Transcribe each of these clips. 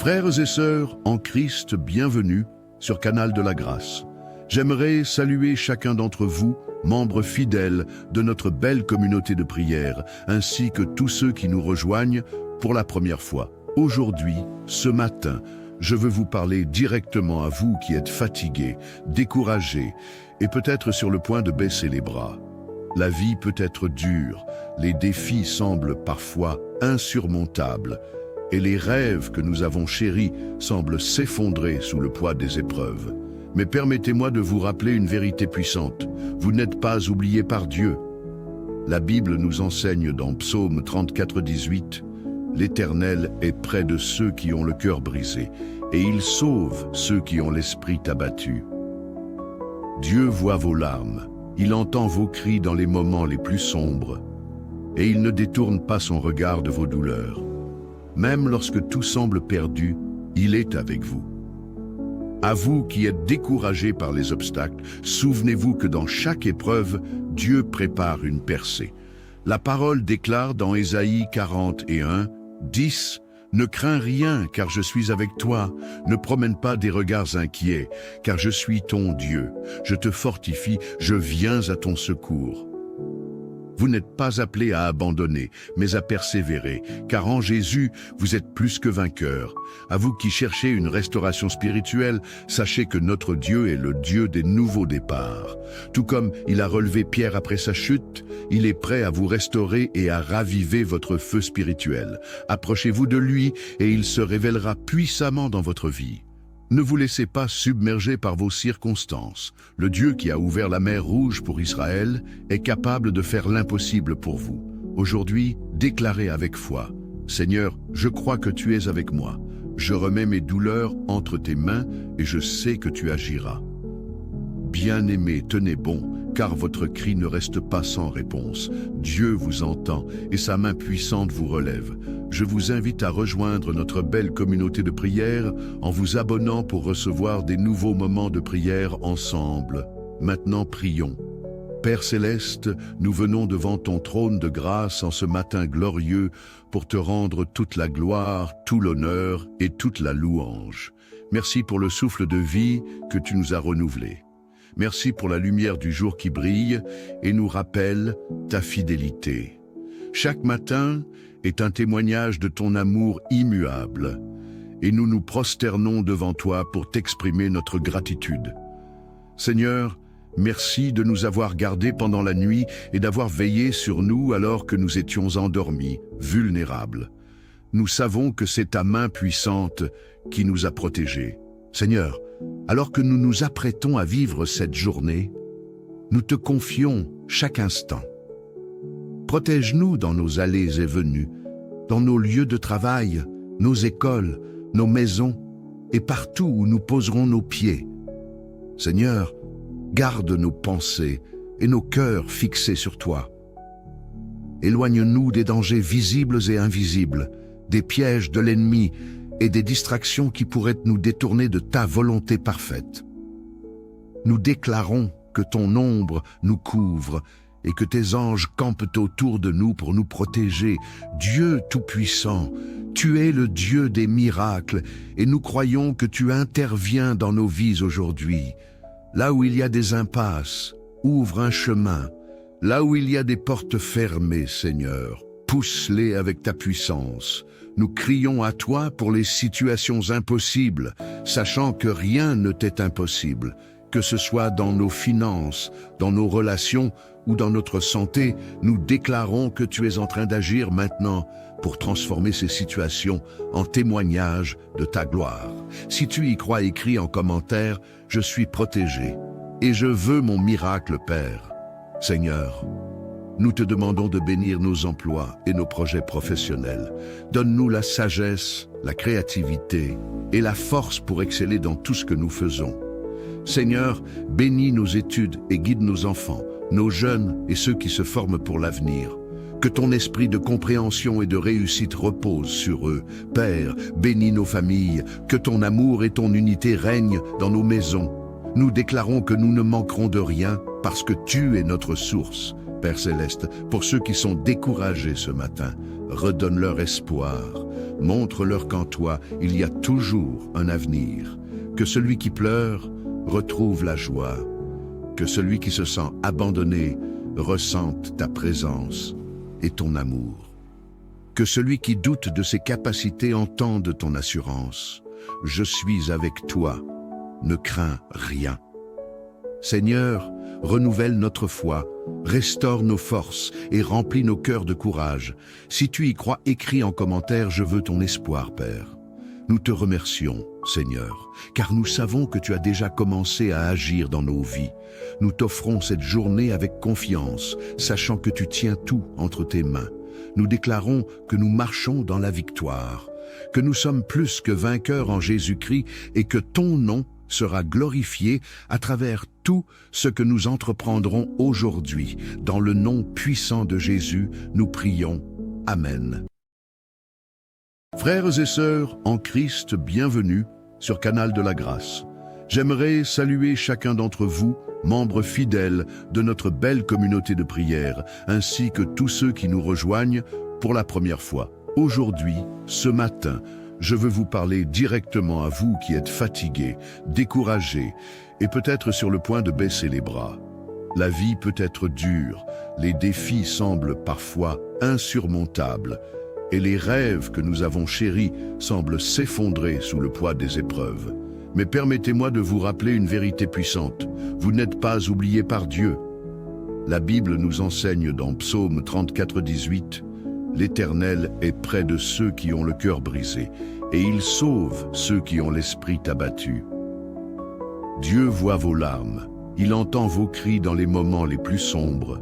Frères et sœurs en Christ, bienvenue sur Canal de la Grâce. J'aimerais saluer chacun d'entre vous, membres fidèles de notre belle communauté de prière, ainsi que tous ceux qui nous rejoignent pour la première fois. Aujourd'hui, ce matin, je veux vous parler directement à vous qui êtes fatigués, découragés et peut-être sur le point de baisser les bras. La vie peut être dure, les défis semblent parfois insurmontables et les rêves que nous avons chéris semblent s'effondrer sous le poids des épreuves. Mais permettez-moi de vous rappeler une vérité puissante. Vous n'êtes pas oubliés par Dieu. La Bible nous enseigne dans Psaume 34, 18, « L'Éternel est près de ceux qui ont le cœur brisé, et il sauve ceux qui ont l'esprit abattu. » Dieu voit vos larmes, il entend vos cris dans les moments les plus sombres, et il ne détourne pas son regard de vos douleurs. Même lorsque tout semble perdu, il est avec vous. À vous qui êtes découragés par les obstacles, souvenez-vous que dans chaque épreuve, Dieu prépare une percée. La parole déclare dans Ésaïe 41, 10, « Ne crains rien, car je suis avec toi. Ne promène pas des regards inquiets, car je suis ton Dieu. Je te fortifie, je viens à ton secours. » Vous n'êtes pas appelés à abandonner, mais à persévérer, car en Jésus, vous êtes plus que vainqueurs. À vous qui cherchez une restauration spirituelle, sachez que notre Dieu est le Dieu des nouveaux départs. Tout comme il a relevé Pierre après sa chute, il est prêt à vous restaurer et à raviver votre feu spirituel. Approchez-vous de lui et il se révélera puissamment dans votre vie. Ne vous laissez pas submerger par vos circonstances. Le Dieu qui a ouvert la mer Rouge pour Israël est capable de faire l'impossible pour vous. Aujourd'hui, déclarez avec foi, « Seigneur, je crois que tu es avec moi. Je remets mes douleurs entre tes mains et je sais que tu agiras. » Bien-aimés, tenez bon, car votre cri ne reste pas sans réponse. Dieu vous entend et sa main puissante vous relève. Je vous invite à rejoindre notre belle communauté de prière en vous abonnant pour recevoir des nouveaux moments de prière ensemble. Maintenant, prions. Père Céleste, nous venons devant ton trône de grâce en ce matin glorieux pour te rendre toute la gloire, tout l'honneur et toute la louange. Merci pour le souffle de vie que tu nous as renouvelé. Merci pour la lumière du jour qui brille et nous rappelle ta fidélité. Chaque matin est un témoignage de ton amour immuable et nous nous prosternons devant toi pour t'exprimer notre gratitude. Seigneur, merci de nous avoir gardés pendant la nuit et d'avoir veillé sur nous alors que nous étions endormis, vulnérables. Nous savons que c'est ta main puissante qui nous a protégés. Seigneur, alors que nous nous apprêtons à vivre cette journée, nous te confions chaque instant. Protège-nous dans nos allées et venues, dans nos lieux de travail, nos écoles, nos maisons et partout où nous poserons nos pieds. Seigneur, garde nos pensées et nos cœurs fixés sur toi. Éloigne-nous des dangers visibles et invisibles, des pièges de l'ennemi et des distractions qui pourraient nous détourner de ta volonté parfaite. Nous déclarons que ton ombre nous couvre et que tes anges campent autour de nous pour nous protéger. Dieu Tout-Puissant, tu es le Dieu des miracles et nous croyons que tu interviens dans nos vies aujourd'hui. Là où il y a des impasses, ouvre un chemin. Là où il y a des portes fermées, Seigneur, pousse-les avec ta puissance. Nous crions à toi pour les situations impossibles, sachant que rien ne t'est impossible, que ce soit dans nos finances, dans nos relations ou dans notre santé. Nous déclarons que tu es en train d'agir maintenant pour transformer ces situations en témoignage de ta gloire. Si tu y crois, écris en commentaire « Je suis protégé et je veux mon miracle, Père ». Seigneur, nous te demandons de bénir nos emplois et nos projets professionnels. Donne-nous la sagesse, la créativité et la force pour exceller dans tout ce que nous faisons. Seigneur, bénis nos études et guide nos enfants, nos jeunes et ceux qui se forment pour l'avenir. Que ton esprit de compréhension et de réussite repose sur eux. Père, bénis nos familles, que ton amour et ton unité règnent dans nos maisons. Nous déclarons que nous ne manquerons de rien parce que tu es notre source. Père Céleste, pour ceux qui sont découragés ce matin, redonne leur espoir. Montre-leur qu'en toi, il y a toujours un avenir. Que celui qui pleure retrouve la joie. Que celui qui se sent abandonné ressente ta présence et ton amour. Que celui qui doute de ses capacités entende ton assurance. Je suis avec toi, ne crains rien. Seigneur, renouvelle notre foi, restaure nos forces et remplis nos cœurs de courage. Si tu y crois, écris en commentaire « Je veux ton espoir, Père ». Nous te remercions, Seigneur, car nous savons que tu as déjà commencé à agir dans nos vies. Nous t'offrons cette journée avec confiance, sachant que tu tiens tout entre tes mains. Nous déclarons que nous marchons dans la victoire, que nous sommes plus que vainqueurs en Jésus-Christ et que ton nom sera glorifié à travers tout ce que nous entreprendrons aujourd'hui. Dans le nom puissant de Jésus, nous prions. Amen. Frères et sœurs en Christ, bienvenue sur Canal de la Grâce. J'aimerais saluer chacun d'entre vous, membres fidèles de notre belle communauté de prière, ainsi que tous ceux qui nous rejoignent pour la première fois. Aujourd'hui, ce matin, je veux vous parler directement à vous qui êtes fatigués, découragés et peut-être sur le point de baisser les bras. La vie peut être dure, les défis semblent parfois insurmontables et les rêves que nous avons chéris semblent s'effondrer sous le poids des épreuves. Mais permettez-moi de vous rappeler une vérité puissante. Vous n'êtes pas oubliés par Dieu. La Bible nous enseigne dans Psaume 34, 18 « L'Éternel est près de ceux qui ont le cœur brisé, et il sauve ceux qui ont l'esprit abattu. » Dieu voit vos larmes, il entend vos cris dans les moments les plus sombres,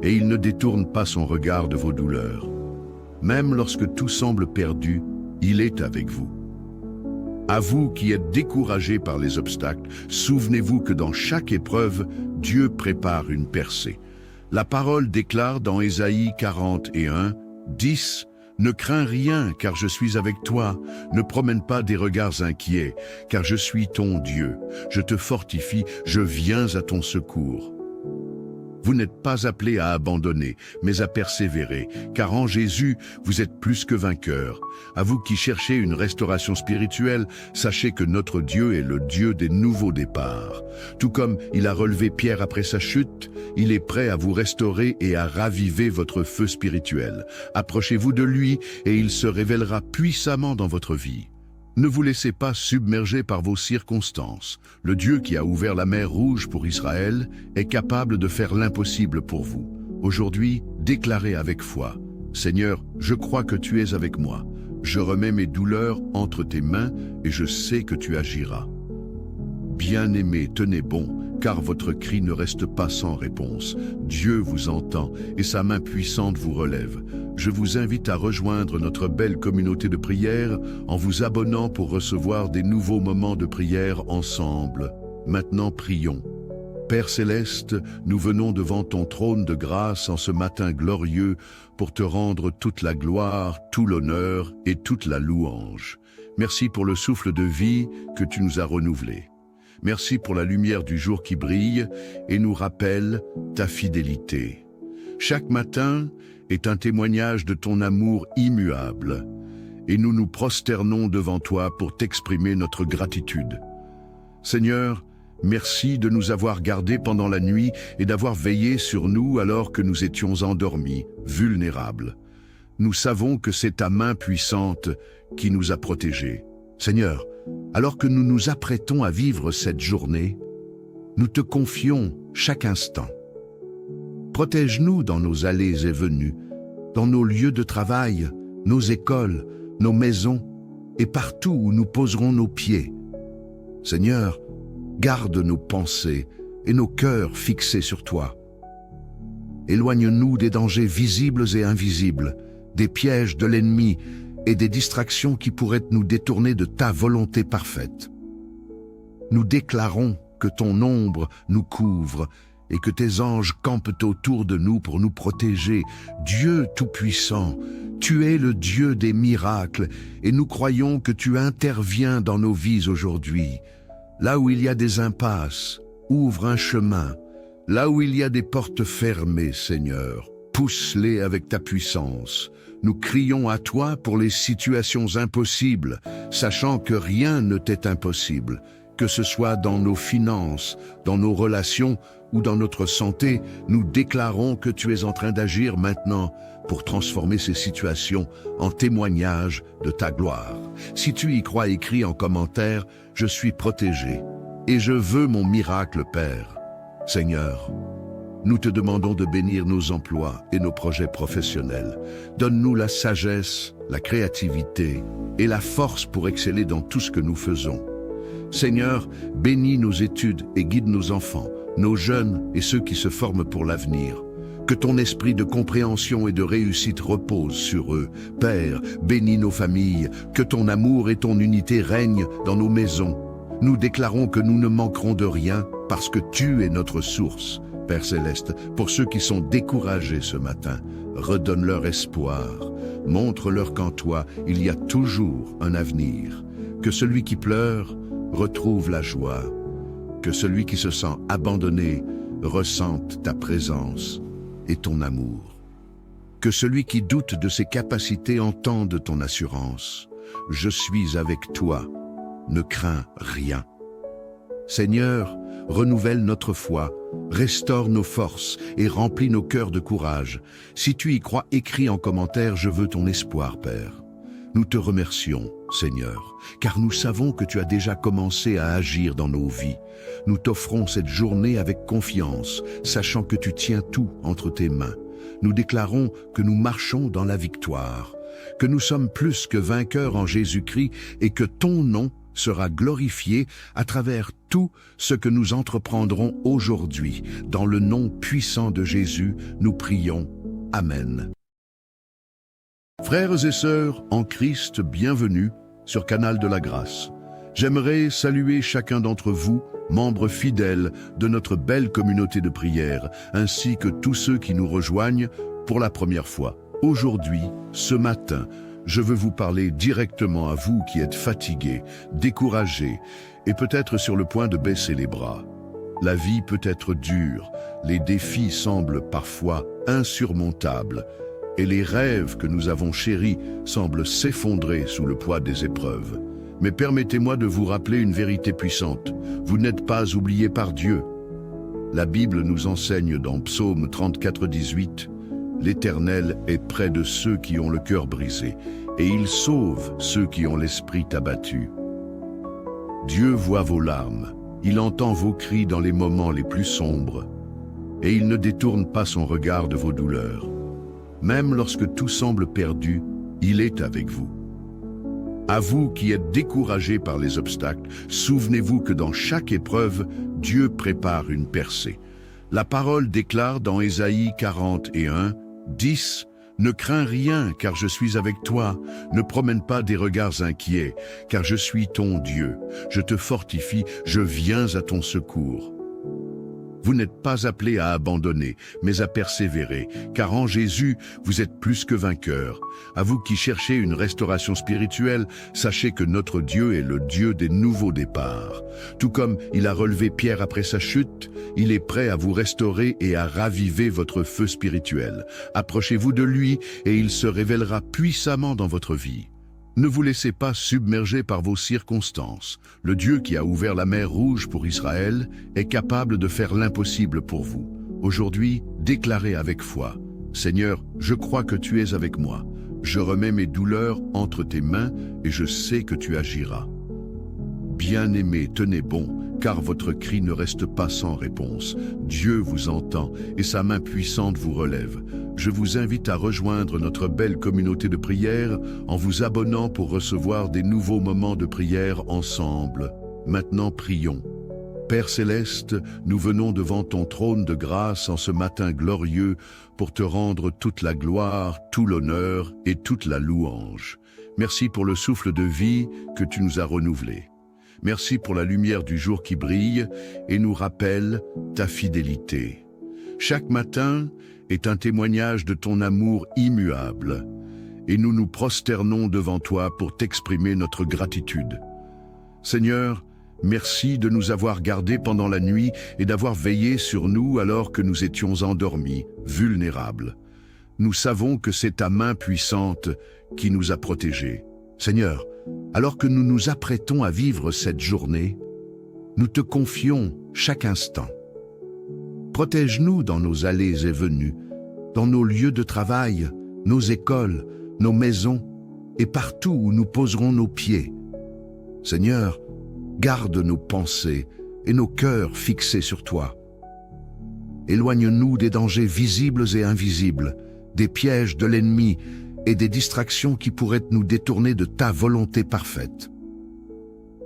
et il ne détourne pas son regard de vos douleurs. Même lorsque tout semble perdu, il est avec vous. À vous qui êtes découragés par les obstacles, souvenez-vous que dans chaque épreuve, Dieu prépare une percée. La parole déclare dans Ésaïe 41, 10, « Ne crains rien, car je suis avec toi. Ne promène pas des regards inquiets, car je suis ton Dieu. Je te fortifie, je viens à ton secours. » Vous n'êtes pas appelés à abandonner, mais à persévérer, car en Jésus, vous êtes plus que vainqueurs. À vous qui cherchez une restauration spirituelle, sachez que notre Dieu est le Dieu des nouveaux départs. Tout comme il a relevé Pierre après sa chute, il est prêt à vous restaurer et à raviver votre feu spirituel. Approchez-vous de lui et il se révélera puissamment dans votre vie. Ne vous laissez pas submerger par vos circonstances. Le Dieu qui a ouvert la mer Rouge pour Israël est capable de faire l'impossible pour vous. Aujourd'hui, déclarez avec foi, « Seigneur, je crois que tu es avec moi. Je remets mes douleurs entre tes mains et je sais que tu agiras. » Bien-aimés, tenez bon, car votre cri ne reste pas sans réponse. Dieu vous entend et sa main puissante vous relève. Je vous invite à rejoindre notre belle communauté de prière en vous abonnant pour recevoir des nouveaux moments de prière ensemble. Maintenant, prions. Père Céleste, nous venons devant ton trône de grâce en ce matin glorieux pour te rendre toute la gloire, tout l'honneur et toute la louange. Merci pour le souffle de vie que tu nous as renouvelé. Merci pour la lumière du jour qui brille et nous rappelle ta fidélité. Chaque matin est un témoignage de ton amour immuable et nous nous prosternons devant toi pour t'exprimer notre gratitude. Seigneur, merci de nous avoir gardés pendant la nuit et d'avoir veillé sur nous alors que nous étions endormis, vulnérables. Nous savons que c'est ta main puissante qui nous a protégés. Seigneur, alors que nous nous apprêtons à vivre cette journée, nous te confions chaque instant. Protège-nous dans nos allées et venues, dans nos lieux de travail, nos écoles, nos maisons et partout où nous poserons nos pieds. Seigneur, garde nos pensées et nos cœurs fixés sur toi. Éloigne-nous des dangers visibles et invisibles, des pièges de l'ennemi et des distractions qui pourraient nous détourner de ta volonté parfaite. Nous déclarons que ton ombre nous couvre et que tes anges campent autour de nous pour nous protéger. Dieu Tout-Puissant, tu es le Dieu des miracles et nous croyons que tu interviens dans nos vies aujourd'hui. Là où il y a des impasses, ouvre un chemin. Là où il y a des portes fermées, Seigneur, pousse-les avec ta puissance. Nous crions à toi pour les situations impossibles, sachant que rien ne t'est impossible, que ce soit dans nos finances, dans nos relations ou dans notre santé. Nous déclarons que tu es en train d'agir maintenant pour transformer ces situations en témoignage de ta gloire. Si tu y crois, écris en commentaire « Je suis protégé et je veux mon miracle, Père ». Seigneur, nous te demandons de bénir nos emplois et nos projets professionnels. Donne-nous la sagesse, la créativité et la force pour exceller dans tout ce que nous faisons. Seigneur, bénis nos études et guide nos enfants, nos jeunes et ceux qui se forment pour l'avenir. Que ton esprit de compréhension et de réussite repose sur eux. Père, bénis nos familles, que ton amour et ton unité règnent dans nos maisons. Nous déclarons que nous ne manquerons de rien parce que tu es notre source. Père Céleste, pour ceux qui sont découragés ce matin, redonne-leur espoir. Montre-leur qu'en toi, il y a toujours un avenir. Que celui qui pleure retrouve la joie. Que celui qui se sent abandonné ressente ta présence et ton amour. Que celui qui doute de ses capacités entende ton assurance. Je suis avec toi, ne crains rien. Seigneur, renouvelle notre foi, restaure nos forces et remplis nos cœurs de courage. Si tu y crois, écris en commentaire « Je veux ton espoir, Père ». Nous te remercions, Seigneur, car nous savons que tu as déjà commencé à agir dans nos vies. Nous t'offrons cette journée avec confiance, sachant que tu tiens tout entre tes mains. Nous déclarons que nous marchons dans la victoire, que nous sommes plus que vainqueurs en Jésus-Christ et que ton nom sera glorifié à travers tout ce que nous entreprendrons aujourd'hui. Dans le nom puissant de Jésus, nous prions. Amen. Frères et sœurs en Christ, bienvenue sur Canal de la Grâce. J'aimerais saluer chacun d'entre vous, membres fidèles de notre belle communauté de prière, ainsi que tous ceux qui nous rejoignent pour la première fois. Aujourd'hui, ce matin, je veux vous parler directement à vous qui êtes fatigués, découragés et peut-être sur le point de baisser les bras. La vie peut être dure, les défis semblent parfois insurmontables et les rêves que nous avons chéris semblent s'effondrer sous le poids des épreuves. Mais permettez-moi de vous rappeler une vérité puissante. Vous n'êtes pas oubliés par Dieu. La Bible nous enseigne dans Psaume 34, 18 « L'Éternel est près de ceux qui ont le cœur brisé, et il sauve ceux qui ont l'esprit abattu. » Dieu voit vos larmes, il entend vos cris dans les moments les plus sombres, et il ne détourne pas son regard de vos douleurs. Même lorsque tout semble perdu, il est avec vous. À vous qui êtes découragés par les obstacles, souvenez-vous que dans chaque épreuve, Dieu prépare une percée. La parole déclare dans Ésaïe 41, 10, « Ne crains rien, car je suis avec toi. Ne promène pas des regards inquiets, car je suis ton Dieu. Je te fortifie, je viens à ton secours. » Vous n'êtes pas appelés à abandonner, mais à persévérer, car en Jésus, vous êtes plus que vainqueurs. À vous qui cherchez une restauration spirituelle, sachez que notre Dieu est le Dieu des nouveaux départs. Tout comme il a relevé Pierre après sa chute, il est prêt à vous restaurer et à raviver votre feu spirituel. Approchez-vous de lui et il se révélera puissamment dans votre vie. Ne vous laissez pas submerger par vos circonstances. Le Dieu qui a ouvert la mer Rouge pour Israël est capable de faire l'impossible pour vous. Aujourd'hui, déclarez avec foi, « Seigneur, je crois que tu es avec moi. Je remets mes douleurs entre tes mains et je sais que tu agiras. » Bien-aimés, tenez bon, car votre cri ne reste pas sans réponse. Dieu vous entend et sa main puissante vous relève. Je vous invite à rejoindre notre belle communauté de prière en vous abonnant pour recevoir des nouveaux moments de prière ensemble. Maintenant, prions. Père Céleste, nous venons devant ton trône de grâce en ce matin glorieux pour te rendre toute la gloire, tout l'honneur et toute la louange. Merci pour le souffle de vie que tu nous as renouvelé. Merci pour la lumière du jour qui brille et nous rappelle ta fidélité. Chaque matin est un témoignage de ton amour immuable et nous nous prosternons devant toi pour t'exprimer notre gratitude. Seigneur, merci de nous avoir gardés pendant la nuit et d'avoir veillé sur nous alors que nous étions endormis, vulnérables. nous savons que c'est ta main puissante qui nous a protégés. Seigneur, alors que nous nous apprêtons à vivre cette journée, nous te confions chaque instant. Protège-nous dans nos allées et venues, dans nos lieux de travail, nos écoles, nos maisons et partout où nous poserons nos pieds. Seigneur, garde nos pensées et nos cœurs fixés sur toi. Éloigne-nous des dangers visibles et invisibles, des pièges de l'ennemi et des distractions qui pourraient nous détourner de ta volonté parfaite.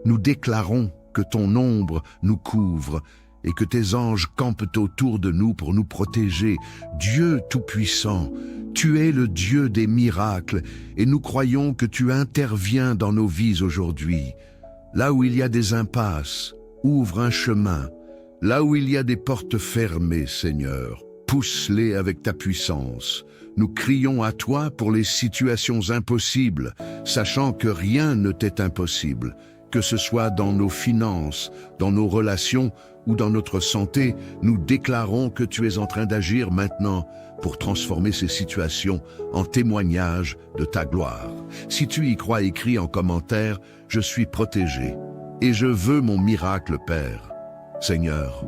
Nous déclarons que ton ombre nous couvre et que tes anges campent autour de nous pour nous protéger. Dieu Tout-Puissant, tu es le Dieu des miracles et nous croyons que tu interviens dans nos vies aujourd'hui. Là où il y a des impasses, ouvre un chemin. Là où il y a des portes fermées, Seigneur, pousse-les avec ta puissance. Nous crions à toi pour les situations impossibles, sachant que rien ne t'est impossible, que ce soit dans nos finances, dans nos relations ou dans notre santé. Nous déclarons que tu es en train d'agir maintenant pour transformer ces situations en témoignage de ta gloire. Si tu y crois, écris en commentaire « Je suis protégé et je veux mon miracle, Père ». Seigneur,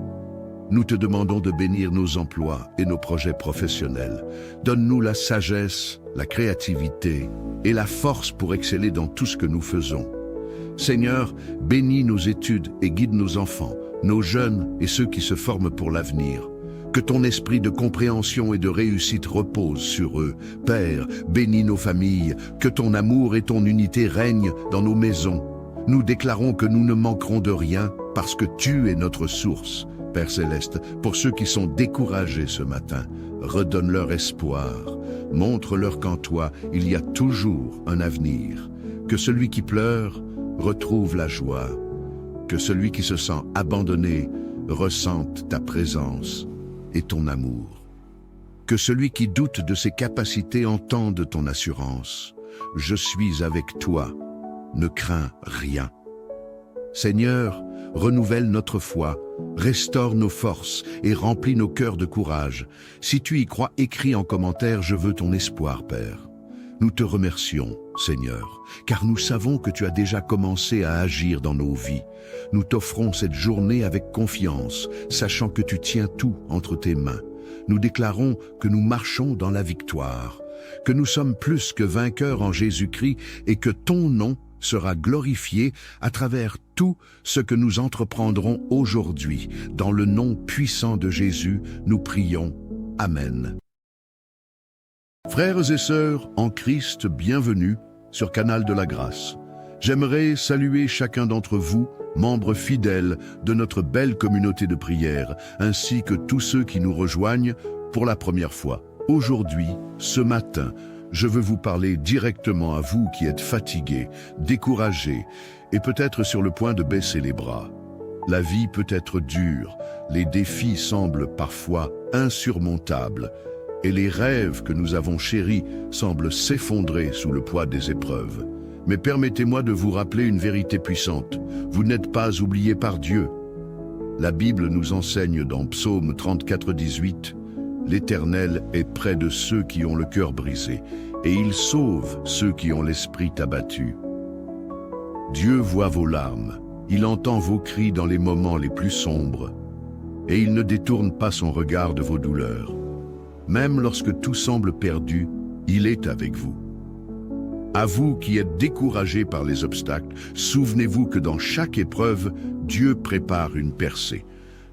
nous te demandons de bénir nos emplois et nos projets professionnels. Donne-nous la sagesse, la créativité et la force pour exceller dans tout ce que nous faisons. Seigneur, bénis nos études et guide nos enfants, nos jeunes et ceux qui se forment pour l'avenir. Que ton esprit de compréhension et de réussite repose sur eux. Père, bénis nos familles, que ton amour et ton unité règnent dans nos maisons. Nous déclarons que nous ne manquerons de rien parce que tu es notre source. Père Céleste, pour ceux qui sont découragés ce matin, redonne-leur espoir. Montre-leur qu'en toi, il y a toujours un avenir. Que celui qui pleure retrouve la joie. Que celui qui se sent abandonné ressente ta présence et ton amour. Que celui qui doute de ses capacités entende ton assurance. Je suis avec toi, ne crains rien. Seigneur, renouvelle notre foi, restaure nos forces et remplis nos cœurs de courage. Si tu y crois, écris en commentaire « Je veux ton espoir, Père ». Nous te remercions, Seigneur, car nous savons que tu as déjà commencé à agir dans nos vies. Nous t'offrons cette journée avec confiance, sachant que tu tiens tout entre tes mains. Nous déclarons que nous marchons dans la victoire, que nous sommes plus que vainqueurs en Jésus-Christ et que ton nom sera glorifié à travers tout ce que nous entreprendrons aujourd'hui. Dans le nom puissant de Jésus, nous prions. Amen. Frères et sœurs en Christ, bienvenue sur Canal de la Grâce. J'aimerais saluer chacun d'entre vous, membres fidèles de notre belle communauté de prière, ainsi que tous ceux qui nous rejoignent pour la première fois. Aujourd'hui, ce matin, je veux vous parler directement à vous qui êtes fatigués, découragés et peut-être sur le point de baisser les bras. La vie peut être dure, les défis semblent parfois insurmontables et les rêves que nous avons chéris semblent s'effondrer sous le poids des épreuves. Mais permettez-moi de vous rappeler une vérité puissante. Vous n'êtes pas oubliés par Dieu. La Bible nous enseigne dans Psaume 34, 18 « L'Éternel est près de ceux qui ont le cœur brisé, et il sauve ceux qui ont l'esprit abattu. » Dieu voit vos larmes, il entend vos cris dans les moments les plus sombres, et il ne détourne pas son regard de vos douleurs. Même lorsque tout semble perdu, il est avec vous. À vous qui êtes découragés par les obstacles, souvenez-vous que dans chaque épreuve, Dieu prépare une percée.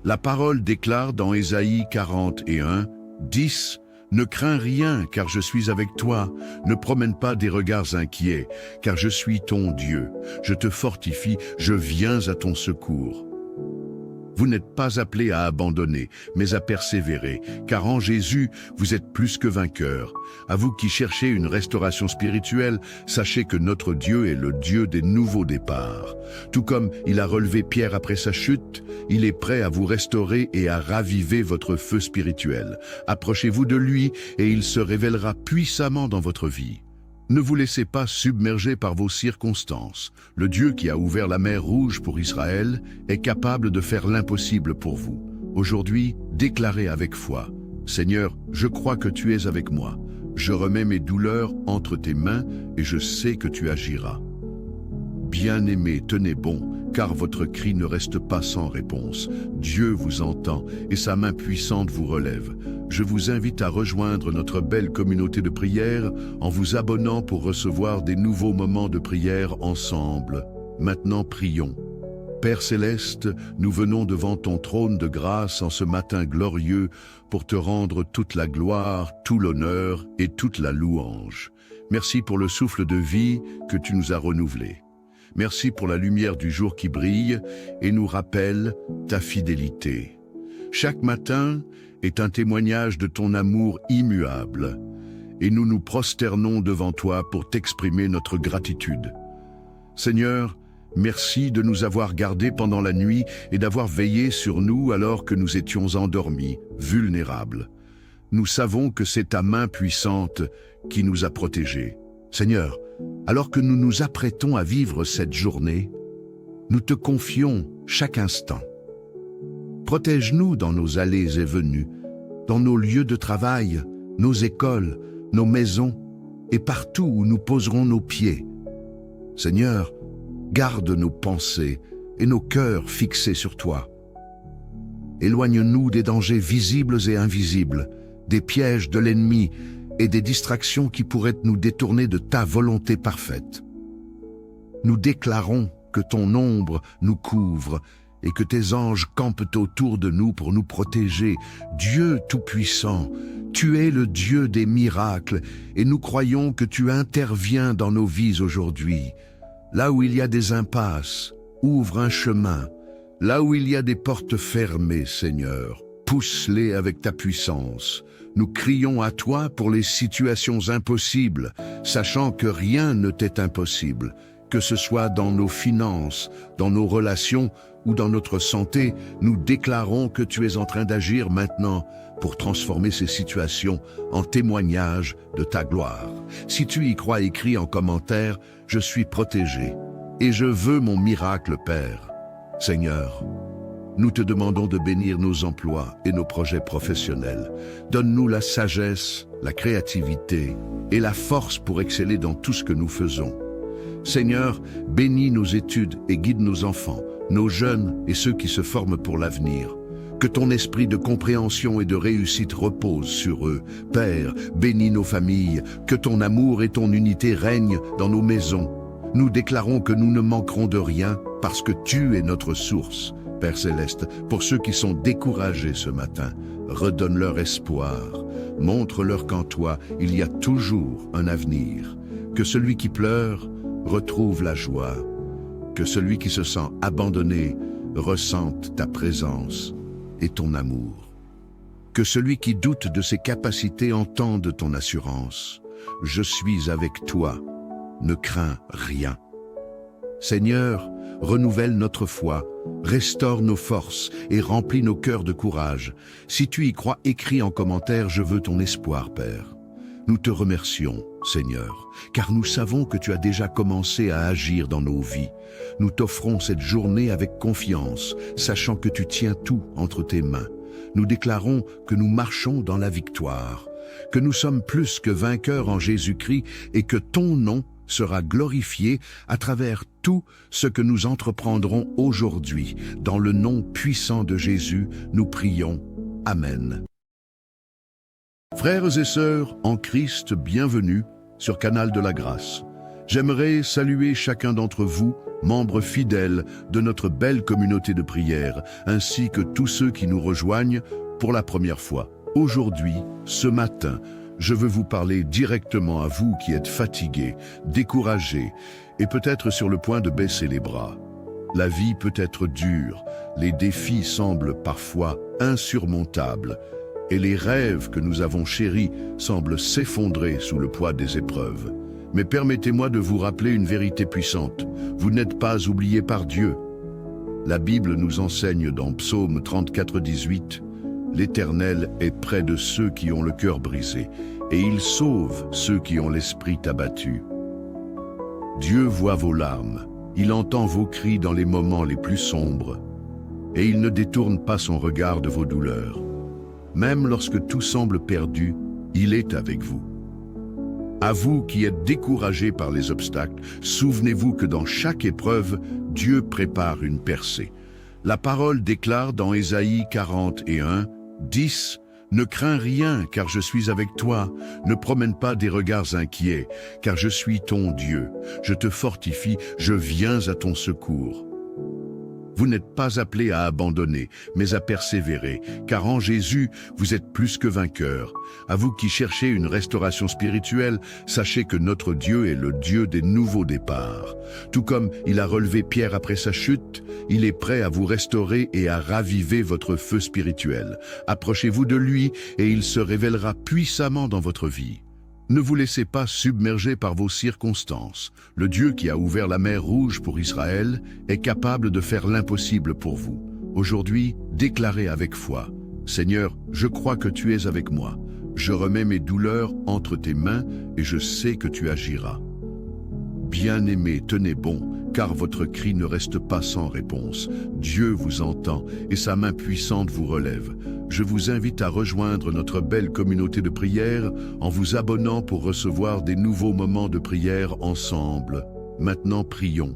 La parole déclare dans Ésaïe 41, 10, « Ne crains rien, car je suis avec toi. Ne promène pas des regards inquiets, car je suis ton Dieu. Je te fortifie, je viens à ton secours. » Vous n'êtes pas appelés à abandonner, mais à persévérer, car en Jésus, vous êtes plus que vainqueurs. À vous qui cherchez une restauration spirituelle, sachez que notre Dieu est le Dieu des nouveaux départs. Tout comme il a relevé Pierre après sa chute, il est prêt à vous restaurer et à raviver votre feu spirituel. Approchez-vous de lui et il se révélera puissamment dans votre vie. Ne vous laissez pas submerger par vos circonstances. Le Dieu qui a ouvert la mer Rouge pour Israël est capable de faire l'impossible pour vous. Aujourd'hui, déclarez avec foi, « Seigneur, je crois que tu es avec moi. Je remets mes douleurs entre tes mains et je sais que tu agiras. Bien-aimés, tenez bon, car votre cri ne reste pas sans réponse. Dieu vous entend et sa main puissante vous relève. Je vous invite à rejoindre notre belle communauté de prière en vous abonnant pour recevoir des nouveaux moments de prière ensemble. Maintenant, prions. Père Céleste, nous venons devant ton trône de grâce en ce matin glorieux pour te rendre toute la gloire, tout l'honneur et toute la louange. Merci pour le souffle de vie que tu nous as renouvelé. Merci pour la lumière du jour qui brille et nous rappelle ta fidélité. Chaque matin est un témoignage de ton amour immuable et nous nous prosternons devant toi pour t'exprimer notre gratitude. Seigneur, merci de nous avoir gardés pendant la nuit et d'avoir veillé sur nous alors que nous étions endormis, vulnérables. Nous savons que c'est ta main puissante qui nous a protégés. Seigneur, alors que nous nous apprêtons à vivre cette journée, nous te confions chaque instant. Protège-nous dans nos allées et venues, dans nos lieux de travail, nos écoles, nos maisons et partout où nous poserons nos pieds. Seigneur, garde nos pensées et nos cœurs fixés sur toi. Éloigne-nous des dangers visibles et invisibles, des pièges de l'ennemi et des distractions qui pourraient nous détourner de ta volonté parfaite. Nous déclarons que ton ombre nous couvre et que tes anges campent autour de nous pour nous protéger. Dieu Tout-Puissant, tu es le Dieu des miracles et nous croyons que tu interviens dans nos vies aujourd'hui. Là où il y a des impasses, ouvre un chemin. Là où il y a des portes fermées, Seigneur, pousse-les avec ta puissance. Nous crions à toi pour les situations impossibles, sachant que rien ne t'est impossible, que ce soit dans nos finances, dans nos relations ou dans notre santé. Nous déclarons que tu es en train d'agir maintenant pour transformer ces situations en témoignage de ta gloire. Si tu y crois, écris en commentaire « Je suis protégé et je veux mon miracle, Père ». Seigneur, nous te demandons de bénir nos emplois et nos projets professionnels. Donne-nous la sagesse, la créativité et la force pour exceller dans tout ce que nous faisons. Seigneur, bénis nos études et guide nos enfants, nos jeunes et ceux qui se forment pour l'avenir. Que ton esprit de compréhension et de réussite repose sur eux. Père, bénis nos familles, que ton amour et ton unité règnent dans nos maisons. Nous déclarons que nous ne manquerons de rien parce que tu es notre source. Père Céleste, pour ceux qui sont découragés ce matin, redonne-leur espoir. Montre-leur qu'en toi, il y a toujours un avenir. Que celui qui pleure retrouve la joie. Que celui qui se sent abandonné ressente ta présence et ton amour. Que celui qui doute de ses capacités entende ton assurance. Je suis avec toi, ne crains rien. Seigneur, renouvelle notre foi, restaure nos forces et remplis nos cœurs de courage. Si tu y crois, écris en commentaire « Je veux ton espoir, Père ». Nous te remercions, Seigneur, car nous savons que tu as déjà commencé à agir dans nos vies. Nous t'offrons cette journée avec confiance, sachant que tu tiens tout entre tes mains. Nous déclarons que nous marchons dans la victoire, que nous sommes plus que vainqueurs en Jésus-Christ et que ton nom sera glorifié à travers tout ce que nous entreprendrons aujourd'hui. Dans le nom puissant de Jésus, nous prions. Amen. Frères et sœurs en Christ, bienvenue sur Canal de la Grâce. J'aimerais saluer chacun d'entre vous, membres fidèles de notre belle communauté de prière, ainsi que tous ceux qui nous rejoignent pour la première fois. Aujourd'hui, ce matin, je veux vous parler directement à vous qui êtes fatigués, découragés et peut-être sur le point de baisser les bras. La vie peut être dure, les défis semblent parfois insurmontables et les rêves que nous avons chéris semblent s'effondrer sous le poids des épreuves. Mais permettez-moi de vous rappeler une vérité puissante. Vous n'êtes pas oubliés par Dieu. La Bible nous enseigne dans Psaume 34, 18 « L'Éternel est près de ceux qui ont le cœur brisé, et il sauve ceux qui ont l'esprit abattu. » Dieu voit vos larmes, il entend vos cris dans les moments les plus sombres, et il ne détourne pas son regard de vos douleurs. Même lorsque tout semble perdu, il est avec vous. À vous qui êtes découragés par les obstacles, souvenez-vous que dans chaque épreuve, Dieu prépare une percée. La parole déclare dans Ésaïe 41, 10, « Ne crains rien, car je suis avec toi. Ne promène pas des regards inquiets, car je suis ton Dieu. Je te fortifie, je viens à ton secours. » Vous n'êtes pas appelés à abandonner, mais à persévérer, car en Jésus, vous êtes plus que vainqueurs. À vous qui cherchez une restauration spirituelle, sachez que notre Dieu est le Dieu des nouveaux départs. Tout comme il a relevé Pierre après sa chute, il est prêt à vous restaurer et à raviver votre feu spirituel. Approchez-vous de lui et il se révélera puissamment dans votre vie. Ne vous laissez pas submerger par vos circonstances. Le Dieu qui a ouvert la mer Rouge pour Israël est capable de faire l'impossible pour vous. Aujourd'hui, déclarez avec foi, « Seigneur, je crois que tu es avec moi. Je remets mes douleurs entre tes mains et je sais que tu agiras. » Bien-aimés, tenez bon, car votre cri ne reste pas sans réponse. Dieu vous entend et sa main puissante vous relève. Je vous invite à rejoindre notre belle communauté de prière en vous abonnant pour recevoir des nouveaux moments de prière ensemble. Maintenant, prions.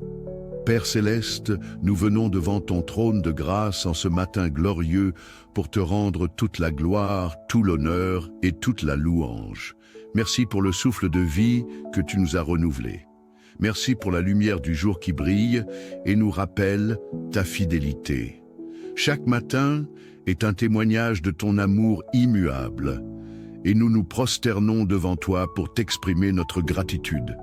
Père Céleste, nous venons devant ton trône de grâce en ce matin glorieux pour te rendre toute la gloire, tout l'honneur et toute la louange. Merci pour le souffle de vie que tu nous as renouvelé. Merci pour la lumière du jour qui brille et nous rappelle ta fidélité. Chaque matin est un témoignage de ton amour immuable et nous nous prosternons devant toi pour t'exprimer notre gratitude.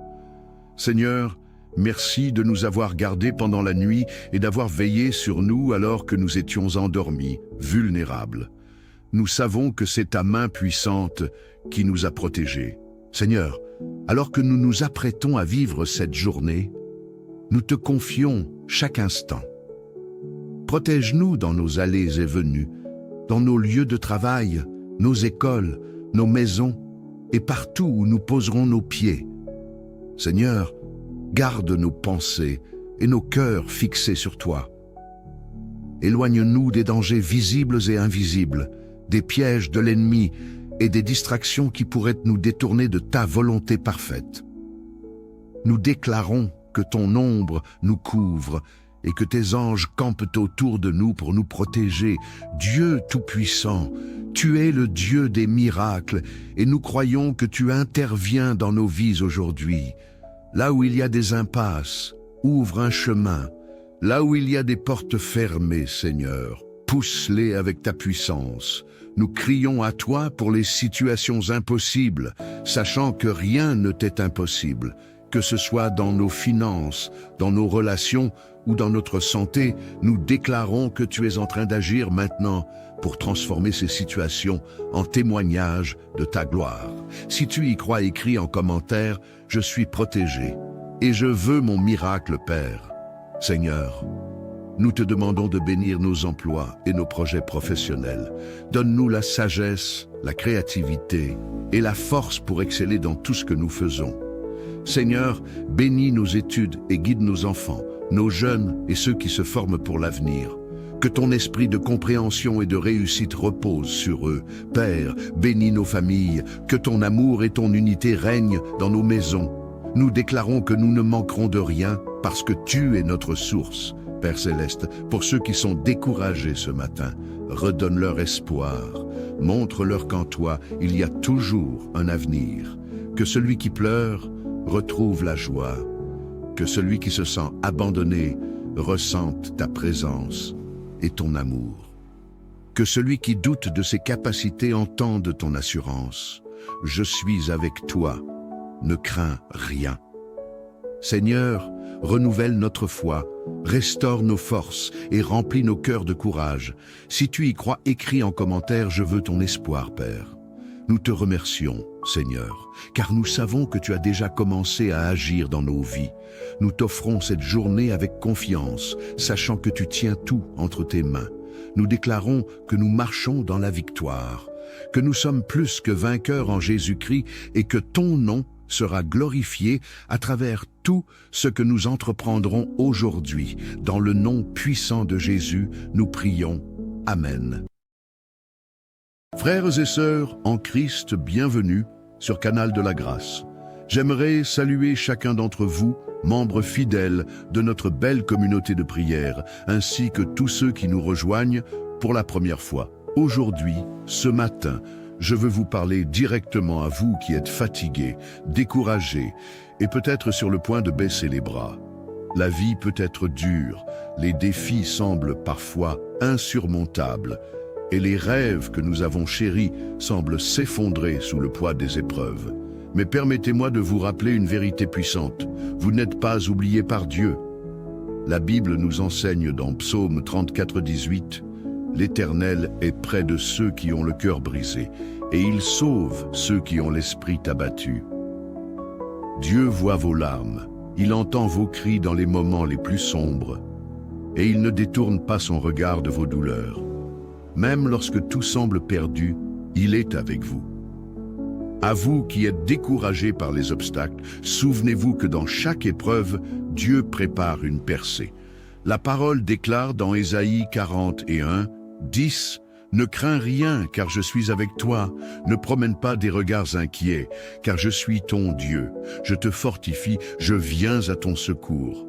Seigneur, merci de nous avoir gardés pendant la nuit et d'avoir veillé sur nous alors que nous étions endormis, vulnérables. Nous savons que c'est ta main puissante qui nous a protégés. Seigneur, alors que nous nous apprêtons à vivre cette journée, nous te confions chaque instant. Protège-nous dans nos allées et venues, dans nos lieux de travail, nos écoles, nos maisons et partout où nous poserons nos pieds. Seigneur, garde nos pensées et nos cœurs fixés sur toi. Éloigne-nous des dangers visibles et invisibles, des pièges de l'ennemi et des distractions qui pourraient nous détourner de ta volonté parfaite. Nous déclarons que ton ombre nous couvre et que tes anges campent autour de nous pour nous protéger. Dieu Tout-Puissant, tu es le Dieu des miracles et nous croyons que tu interviens dans nos vies aujourd'hui. Là où il y a des impasses, ouvre un chemin. Là où il y a des portes fermées, Seigneur, pousse-les avec ta puissance. Nous crions à toi pour les situations impossibles, sachant que rien ne t'est impossible, que ce soit dans nos finances, dans nos relations ou dans notre santé. Nous déclarons que tu es en train d'agir maintenant pour transformer ces situations en témoignage de ta gloire. Si tu y crois, écris en commentaire « Je suis protégé et je veux mon miracle, Père ». Seigneur, nous te demandons de bénir nos emplois et nos projets professionnels. Donne-nous la sagesse, la créativité et la force pour exceller dans tout ce que nous faisons. Seigneur, bénis nos études et guide nos enfants, nos jeunes et ceux qui se forment pour l'avenir. Que ton esprit de compréhension et de réussite repose sur eux. Père, bénis nos familles, que ton amour et ton unité règnent dans nos maisons. Nous déclarons que nous ne manquerons de rien parce que tu es notre source. Père Céleste, pour ceux qui sont découragés ce matin, redonne-leur espoir. Montre-leur qu'en toi, il y a toujours un avenir. Que celui qui pleure retrouve la joie. Que celui qui se sent abandonné ressente ta présence et ton amour. Que celui qui doute de ses capacités entende ton assurance. Je suis avec toi, ne crains rien. Seigneur, renouvelle notre foi, restaure nos forces et remplis nos cœurs de courage. Si tu y crois, écris en commentaire « Je veux ton espoir, Père ». Nous te remercions, Seigneur, car nous savons que tu as déjà commencé à agir dans nos vies. Nous t'offrons cette journée avec confiance, sachant que tu tiens tout entre tes mains. Nous déclarons que nous marchons dans la victoire, que nous sommes plus que vainqueurs en Jésus-Christ et que ton nom sera glorifié à travers tout ce que nous entreprendrons aujourd'hui. Dans le nom puissant de Jésus, nous prions. Amen. Frères et sœurs en Christ, bienvenue sur Canal de la Grâce. J'aimerais saluer chacun d'entre vous, membres fidèles de notre belle communauté de prière, ainsi que tous ceux qui nous rejoignent pour la première fois. Aujourd'hui, ce matin, je veux vous parler directement à vous qui êtes fatigués, découragés et peut-être sur le point de baisser les bras. La vie peut être dure, les défis semblent parfois insurmontables et les rêves que nous avons chéris semblent s'effondrer sous le poids des épreuves. Mais permettez-moi de vous rappeler une vérité puissante. Vous n'êtes pas oubliés par Dieu. La Bible nous enseigne dans Psaume 34, 18, « L'Éternel est près de ceux qui ont le cœur brisé, et il sauve ceux qui ont l'esprit abattu. » Dieu voit vos larmes, il entend vos cris dans les moments les plus sombres, et il ne détourne pas son regard de vos douleurs. Même lorsque tout semble perdu, il est avec vous. À vous qui êtes découragés par les obstacles, souvenez-vous que dans chaque épreuve, Dieu prépare une percée. La parole déclare dans Ésaïe 41, 10, « Ne crains rien, car je suis avec toi. Ne promène pas des regards inquiets, car je suis ton Dieu. Je te fortifie, je viens à ton secours. »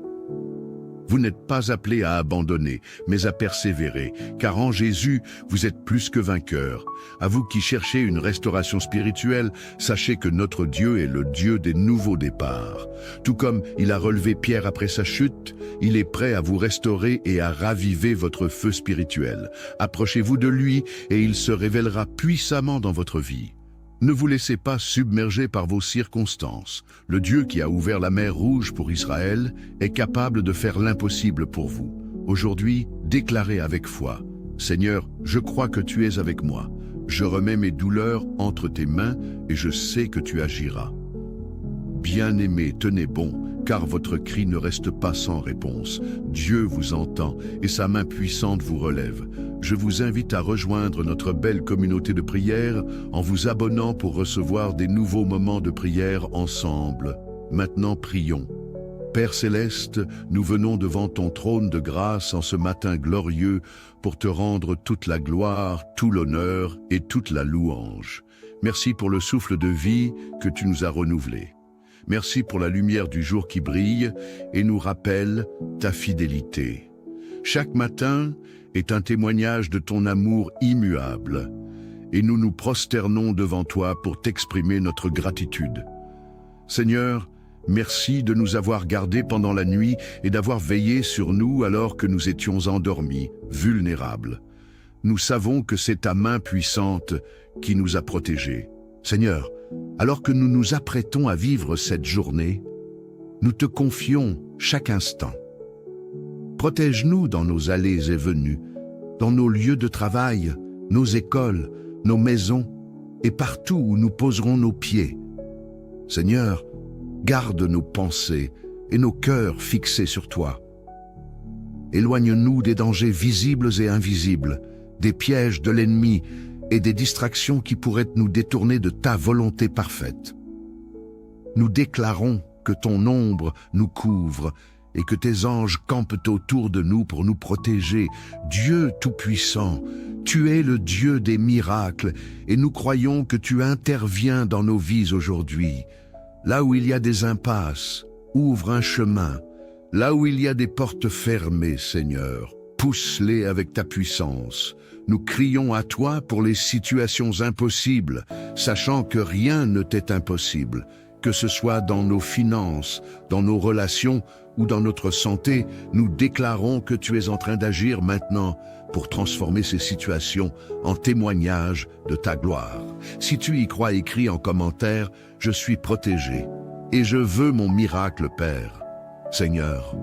Vous n'êtes pas appelés à abandonner, mais à persévérer, car en Jésus, vous êtes plus que vainqueurs. À vous qui cherchez une restauration spirituelle, sachez que notre Dieu est le Dieu des nouveaux départs. Tout comme il a relevé Pierre après sa chute, il est prêt à vous restaurer et à raviver votre feu spirituel. Approchez-vous de lui et il se révélera puissamment dans votre vie. Ne vous laissez pas submerger par vos circonstances. Le Dieu qui a ouvert la mer Rouge pour Israël est capable de faire l'impossible pour vous. Aujourd'hui, déclarez avec foi, « Seigneur, je crois que tu es avec moi. Je remets mes douleurs entre tes mains et je sais que tu agiras. » Bien-aimés, tenez bon, car votre cri ne reste pas sans réponse. Dieu vous entend et sa main puissante vous relève. Je vous invite à rejoindre notre belle communauté de prière en vous abonnant pour recevoir des nouveaux moments de prière ensemble. Maintenant, prions. Père Céleste, nous venons devant ton trône de grâce en ce matin glorieux pour te rendre toute la gloire, tout l'honneur et toute la louange. Merci pour le souffle de vie que tu nous as renouvelé. Merci pour la lumière du jour qui brille et nous rappelle ta fidélité. Chaque matin est un témoignage de ton amour immuable et nous nous prosternons devant toi pour t'exprimer notre gratitude. Seigneur, merci de nous avoir gardés pendant la nuit et d'avoir veillé sur nous alors que nous étions endormis, vulnérables. Nous savons que c'est ta main puissante qui nous a protégés. Seigneur, alors que nous nous apprêtons à vivre cette journée, nous te confions chaque instant. Protège-nous dans nos allées et venues, dans nos lieux de travail, nos écoles, nos maisons et partout où nous poserons nos pieds. Seigneur, garde nos pensées et nos cœurs fixés sur toi. Éloigne-nous des dangers visibles et invisibles, des pièges de l'ennemi et des distractions qui pourraient nous détourner de ta volonté parfaite. Nous déclarons que ton ombre nous couvre et que tes anges campent autour de nous pour nous protéger. Dieu Tout-Puissant, tu es le Dieu des miracles et nous croyons que tu interviens dans nos vies aujourd'hui. Là où il y a des impasses, ouvre un chemin. Là où il y a des portes fermées, Seigneur, pousse-les avec ta puissance. Nous crions à toi pour les situations impossibles, sachant que rien ne t'est impossible, que ce soit dans nos finances, dans nos relations ou dans notre santé. Nous déclarons que tu es en train d'agir maintenant pour transformer ces situations en témoignage de ta gloire. Si tu y crois, écris en commentaire « Je suis protégé et je veux mon miracle, Père ». Seigneur,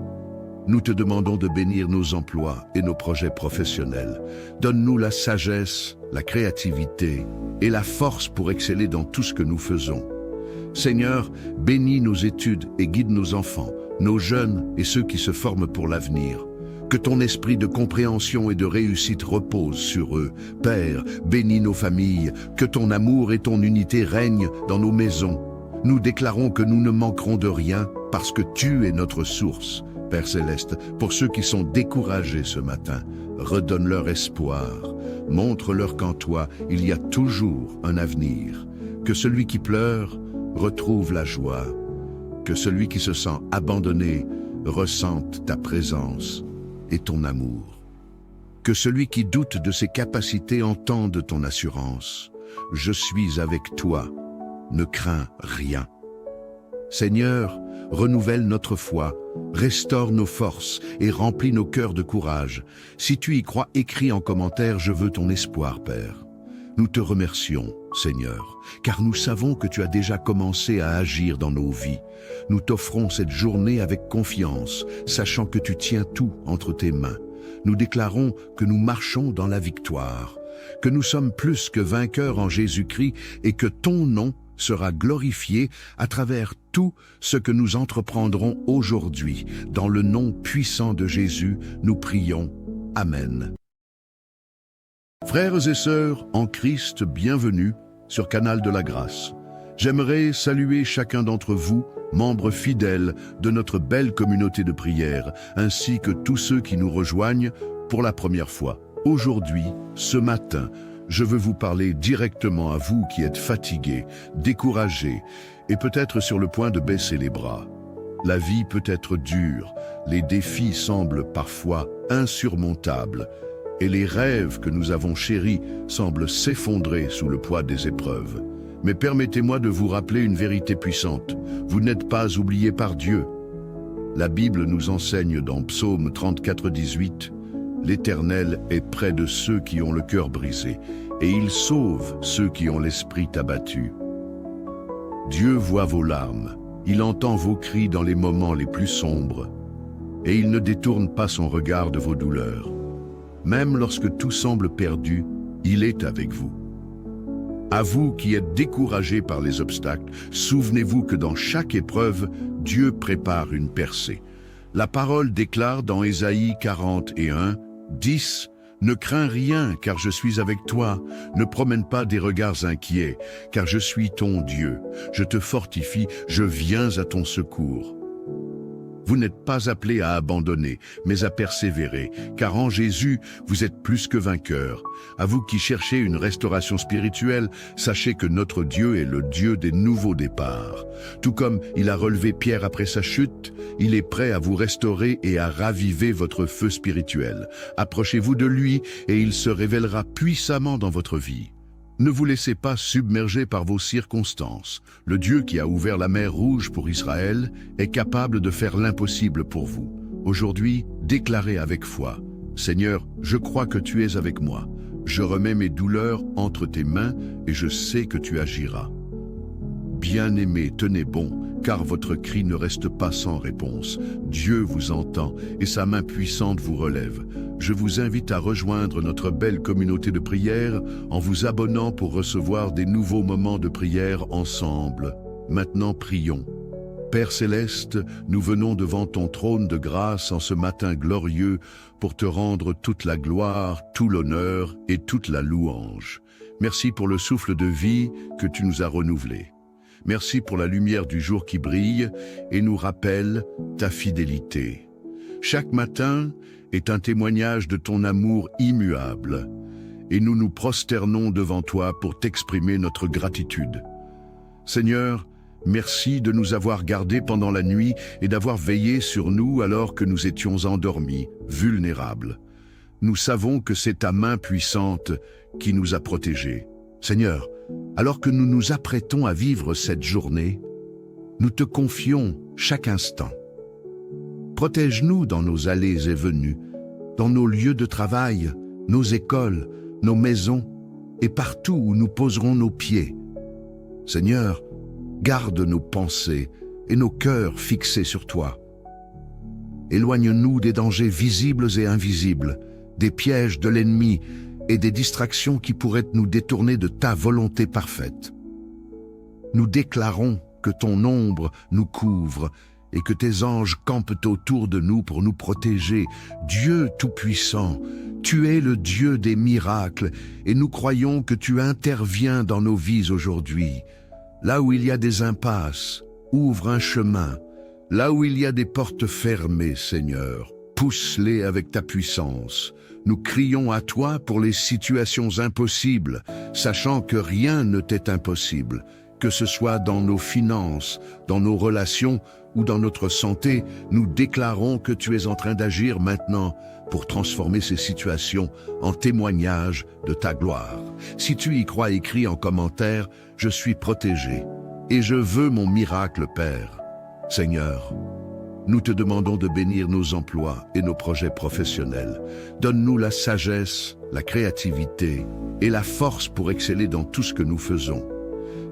nous te demandons de bénir nos emplois et nos projets professionnels. Donne-nous la sagesse, la créativité et la force pour exceller dans tout ce que nous faisons. Seigneur, bénis nos études et guide nos enfants, nos jeunes et ceux qui se forment pour l'avenir. Que ton esprit de compréhension et de réussite repose sur eux. Père, bénis nos familles, que ton amour et ton unité règnent dans nos maisons. Nous déclarons que nous ne manquerons de rien parce que tu es notre source. Père Céleste, pour ceux qui sont découragés ce matin, redonne-leur espoir. Montre-leur qu'en toi, il y a toujours un avenir. Que celui qui pleure retrouve la joie. Que celui qui se sent abandonné ressente ta présence et ton amour. Que celui qui doute de ses capacités entende ton assurance. Je suis avec toi, ne crains rien. Seigneur, renouvelle notre foi, restaure nos forces et remplis nos cœurs de courage. Si tu y crois, écris en commentaire « Je veux ton espoir, Père ». Nous te remercions, Seigneur, car nous savons que tu as déjà commencé à agir dans nos vies. Nous t'offrons cette journée avec confiance, sachant que tu tiens tout entre tes mains. Nous déclarons que nous marchons dans la victoire, que nous sommes plus que vainqueurs en Jésus-Christ et que ton nom sera glorifié à travers tout ce que nous entreprendrons aujourd'hui. Dans le nom puissant de Jésus, nous prions. Amen. Frères et sœurs en Christ, bienvenue sur Canal de la Grâce. J'aimerais saluer chacun d'entre vous, membres fidèles de notre belle communauté de prière, ainsi que tous ceux qui nous rejoignent pour la première fois. Aujourd'hui, ce matin, je veux vous parler directement à vous qui êtes fatigués, découragés et peut-être sur le point de baisser les bras. La vie peut être dure, les défis semblent parfois insurmontables et les rêves que nous avons chéris semblent s'effondrer sous le poids des épreuves. Mais permettez-moi de vous rappeler une vérité puissante. Vous n'êtes pas oubliés par Dieu. La Bible nous enseigne dans Psaume 34, 18 « L'Éternel est près de ceux qui ont le cœur brisé, et il sauve ceux qui ont l'esprit abattu. » Dieu voit vos larmes, il entend vos cris dans les moments les plus sombres, et il ne détourne pas son regard de vos douleurs. Même lorsque tout semble perdu, il est avec vous. À vous qui êtes découragés par les obstacles, souvenez-vous que dans chaque épreuve, Dieu prépare une percée. La parole déclare dans Ésaïe 41, 10, « Ne crains rien, car je suis avec toi. Ne promène pas des regards inquiets, car je suis ton Dieu. Je te fortifie, je viens à ton secours. » Vous n'êtes pas appelés à abandonner, mais à persévérer, car en Jésus, vous êtes plus que vainqueurs. À vous qui cherchez une restauration spirituelle, sachez que notre Dieu est le Dieu des nouveaux départs. Tout comme il a relevé Pierre après sa chute, il est prêt à vous restaurer et à raviver votre feu spirituel. Approchez-vous de lui et il se révélera puissamment dans votre vie. Ne vous laissez pas submerger par vos circonstances. Le Dieu qui a ouvert la mer Rouge pour Israël est capable de faire l'impossible pour vous. Aujourd'hui, déclarez avec foi, « Seigneur, je crois que tu es avec moi. Je remets mes douleurs entre tes mains et je sais que tu agiras. » Bien-aimés, tenez bon, car votre cri ne reste pas sans réponse. Dieu vous entend et sa main puissante vous relève. Je vous invite à rejoindre notre belle communauté de prière en vous abonnant pour recevoir des nouveaux moments de prière ensemble. Maintenant, prions. Père Céleste, nous venons devant ton trône de grâce en ce matin glorieux pour te rendre toute la gloire, tout l'honneur et toute la louange. Merci pour le souffle de vie que tu nous as renouvelé. Merci pour la lumière du jour qui brille et nous rappelle ta fidélité. Chaque matin est un témoignage de ton amour immuable et nous nous prosternons devant toi pour t'exprimer notre gratitude. Seigneur, merci de nous avoir gardés pendant la nuit et d'avoir veillé sur nous alors que nous étions endormis, vulnérables. Nous savons que c'est ta main puissante qui nous a protégés. Seigneur, alors que nous nous apprêtons à vivre cette journée, nous te confions chaque instant. Protège-nous dans nos allées et venues, dans nos lieux de travail, nos écoles, nos maisons et partout où nous poserons nos pieds. Seigneur, garde nos pensées et nos cœurs fixés sur toi. Éloigne-nous des dangers visibles et invisibles, des pièges de l'ennemi et des distractions qui pourraient nous détourner de ta volonté parfaite. Nous déclarons que ton ombre nous couvre et que tes anges campent autour de nous pour nous protéger. Dieu Tout-Puissant, tu es le Dieu des miracles et nous croyons que tu interviens dans nos vies aujourd'hui. Là où il y a des impasses, ouvre un chemin. Là où il y a des portes fermées, Seigneur, pousse-les avec ta puissance. Nous crions à toi pour les situations impossibles, sachant que rien ne t'est impossible, Que ce soit dans nos finances, dans nos relations ou dans notre santé, nous déclarons que tu es en train d'agir maintenant pour transformer ces situations en témoignage de ta gloire. Si tu y crois, écris en commentaire « Je suis protégé et je veux mon miracle, Père ». Seigneur, nous te demandons de bénir nos emplois et nos projets professionnels. Donne-nous la sagesse, la créativité et la force pour exceller dans tout ce que nous faisons.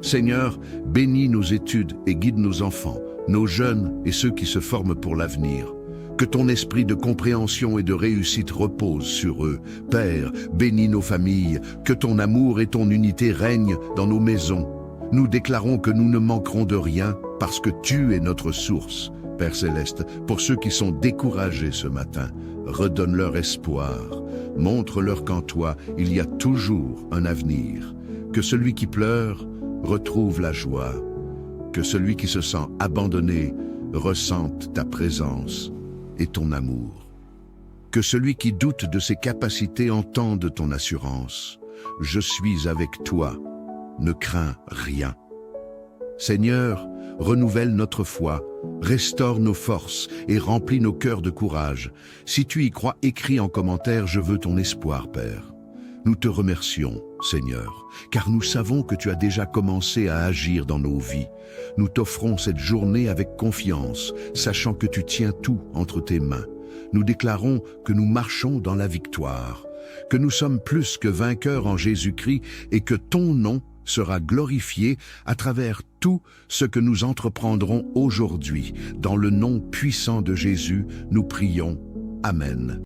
Seigneur, bénis nos études et guide nos enfants, nos jeunes et ceux qui se forment pour l'avenir. Que ton esprit de compréhension et de réussite repose sur eux. Père, bénis nos familles, que ton amour et ton unité règnent dans nos maisons. Nous déclarons que nous ne manquerons de rien parce que tu es notre source. Père Céleste, pour ceux qui sont découragés ce matin, redonne-leur espoir. Montre-leur qu'en toi, il y a toujours un avenir. Que celui qui pleure retrouve la joie. Que celui qui se sent abandonné ressente ta présence et ton amour. Que celui qui doute de ses capacités entende ton assurance. Je suis avec toi, ne crains rien. Seigneur, renouvelle notre foi, restaure nos forces et remplis nos cœurs de courage. Si tu y crois, écris en commentaire « Je veux ton espoir, Père ». Nous te remercions, Seigneur, car nous savons que tu as déjà commencé à agir dans nos vies. Nous t'offrons cette journée avec confiance, sachant que tu tiens tout entre tes mains. Nous déclarons que nous marchons dans la victoire, que nous sommes plus que vainqueurs en Jésus-Christ et que ton nom sera glorifié à travers tout ce que nous entreprendrons aujourd'hui. Dans le nom puissant de Jésus, nous prions. Amen.